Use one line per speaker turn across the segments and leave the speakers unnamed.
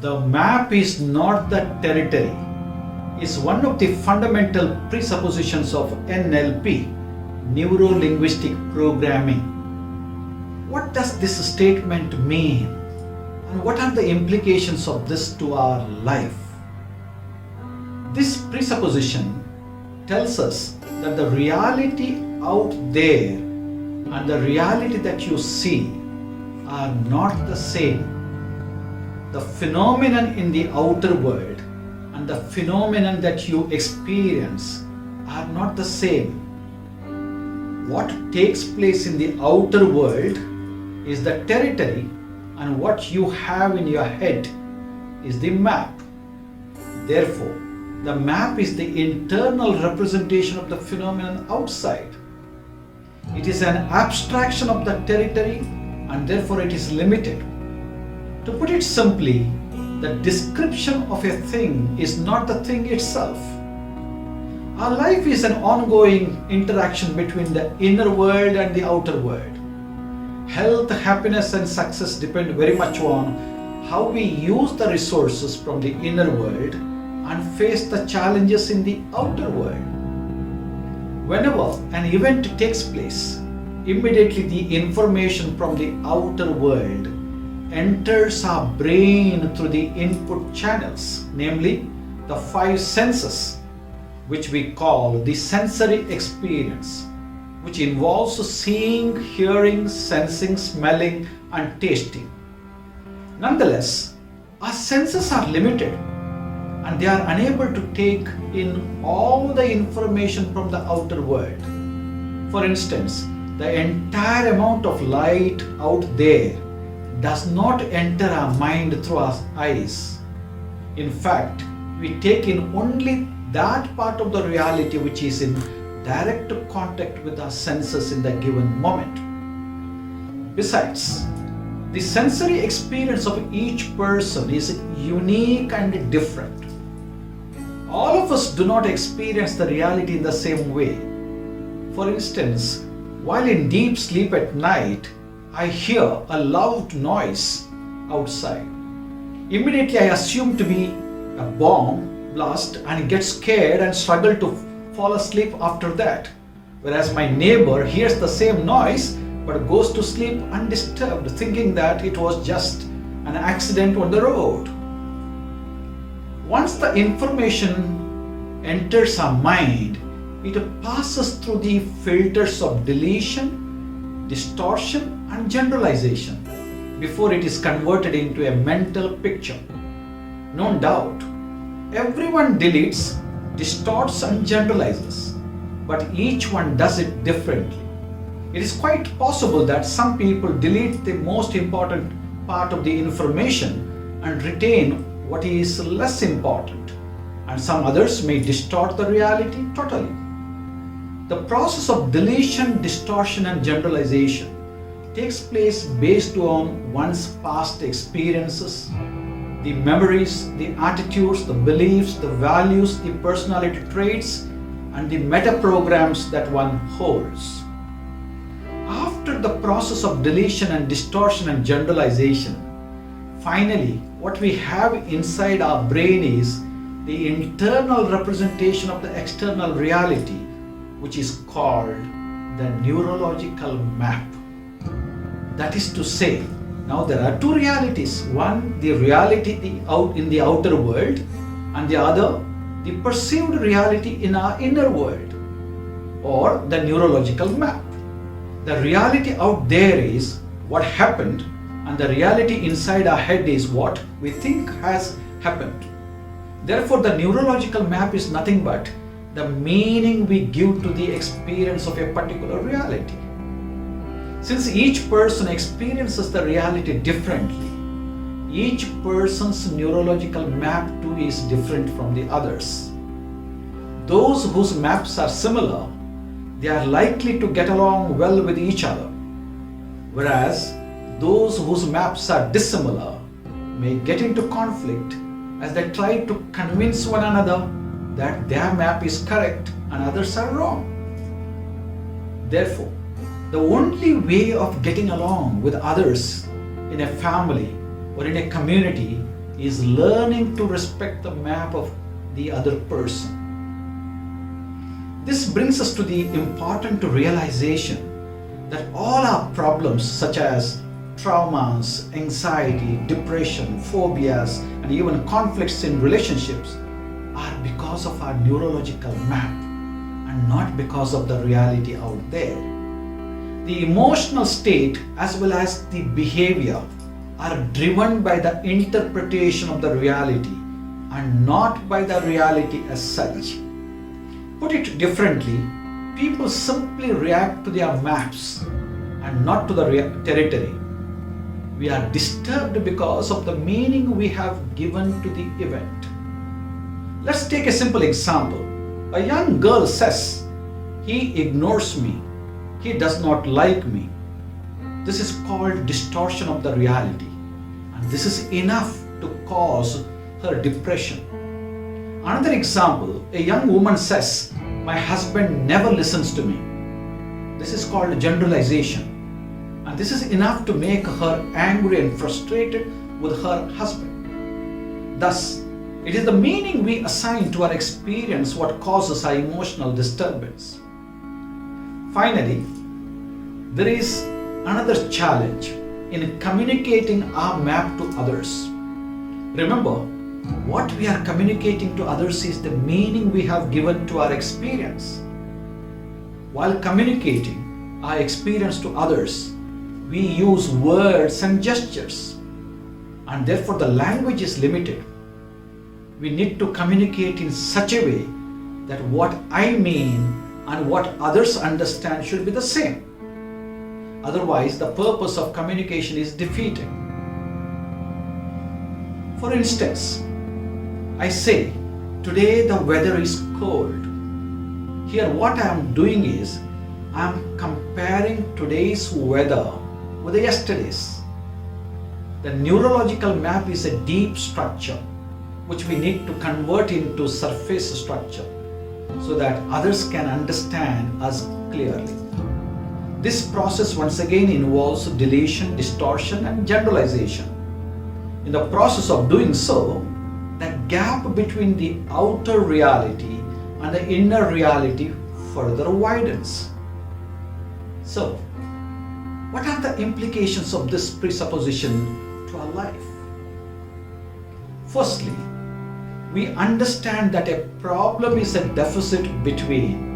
The map is not the territory, is one of the fundamental presuppositions of NLP, Neuro Linguistic Programming. What does this statement mean? And what are the implications of this to our life? This presupposition tells us that the reality out there and the reality that you see are not the same. The phenomenon in the outer world and the phenomenon that you experience are not the same. What takes place in the outer world is the territory, and what you have in your head is the map. Therefore, the map is the internal representation of the phenomenon outside. It is an abstraction of the territory, and therefore it is limited. To put it simply, the description of a thing is not the thing itself. Our life is an ongoing interaction between the inner world and the outer world. Health, happiness, and success depend very much on how we use the resources from the inner world and face the challenges in the outer world. Whenever an event takes place, immediately the information from the outer world enters our brain through the input channels, namely the 5 senses, which we call the sensory experience, which involves seeing, hearing, sensing, smelling, and tasting. Nonetheless, our senses are limited and they are unable to take in all the information from the outer world. For instance, the entire amount of light out there does not enter our mind through our eyes. In fact, we take in only that part of the reality which is in direct contact with our senses in the given moment. Besides, the sensory experience of each person is unique and different. All of us do not experience the reality in the same way. For instance, while in deep sleep at night, I hear a loud noise outside. Immediately I assume to be a bomb blast and get scared and struggle to fall asleep after that. Whereas my neighbor hears the same noise but goes to sleep undisturbed, thinking that it was just an accident on the road. Once the information enters our mind, it passes through the filters of deletion, distortion, and generalization before it is converted into a mental picture. No doubt, everyone deletes, distorts, and generalizes, but each one does it differently. It is quite possible that some people delete the most important part of the information and retain what is less important, and some others may distort the reality totally. The process of deletion, distortion, and generalization takes place based on one's past experiences, the memories, the attitudes, the beliefs, the values, the personality traits, and the meta-programs that one holds. After the process of deletion and distortion and generalization, finally, what we have inside our brain is the internal representation of the external reality, which is called the neurological map. That is to say, now there are 2 realities. One, the reality in the outer world, and the other, the perceived reality in our inner world, or the neurological map. The reality out there is what happened, and the reality inside our head is what we think has happened. Therefore, the neurological map is nothing but the meaning we give to the experience of a particular reality. Since each person experiences the reality differently, each person's neurological map too is different from the others. Those whose maps are similar, they are likely to get along well with each other, whereas those whose maps are dissimilar may get into conflict as they try to convince one another that their map is correct and others are wrong. Therefore, the only way of getting along with others in a family or in a community is learning to respect the map of the other person. This brings us to the important realization that all our problems, such as traumas, anxiety, depression, phobias, and even conflicts in relationships, are because of our neurological map and not because of the reality out there. The emotional state as well as the behavior are driven by the interpretation of the reality and not by the reality as such. Put it differently, people simply react to their maps and not to the territory. We are disturbed because of the meaning we have given to the event. Let's take a simple example. A young girl says, "He ignores me. He does not like me." This is called distortion of the reality, and this is enough to cause her depression. Another example, a young woman says, "My husband never listens to me." This is called generalization, and this is enough to make her angry and frustrated with her husband. Thus, it is the meaning we assign to our experience what causes our emotional disturbance. Finally, there is another challenge in communicating our map to others. Remember, what we are communicating to others is the meaning we have given to our experience. While communicating our experience to others, we use words and gestures, and therefore the language is limited. We need to communicate in such a way that what I mean and what others understand should be the same. Otherwise, the purpose of communication is defeated. For instance, I say, "Today the weather is cold." Here what I am doing is, I am comparing today's weather with yesterday's. The neurological map is a deep structure which we need to convert into surface structure so that others can understand us clearly. This process once again involves deletion, distortion, and generalization. In the process of doing so, the gap between the outer reality and the inner reality further widens. So, what are the implications of this presupposition to our life? Firstly, we understand that a problem is a deficit between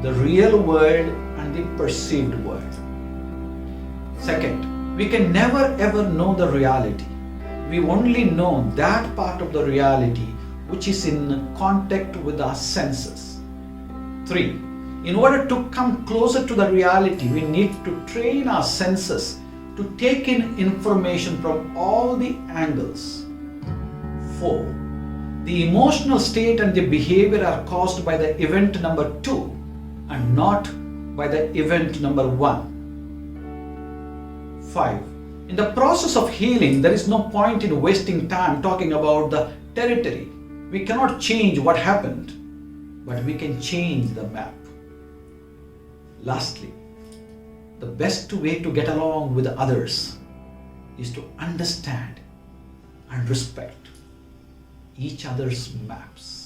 the real world and the perceived world. Second, we can never ever know the reality. We only know that part of the reality which is in contact with our senses. 3. In order to come closer to the reality, we need to train our senses to take in information from all the angles. 4. The emotional state and the behavior are caused by the event number 2 and not by the event number 1. 5. In the process of healing, there is no point in wasting time talking about the territory. We cannot change what happened, but we can change the map. Lastly, the best way to get along with others is to understand and respect each other's maps.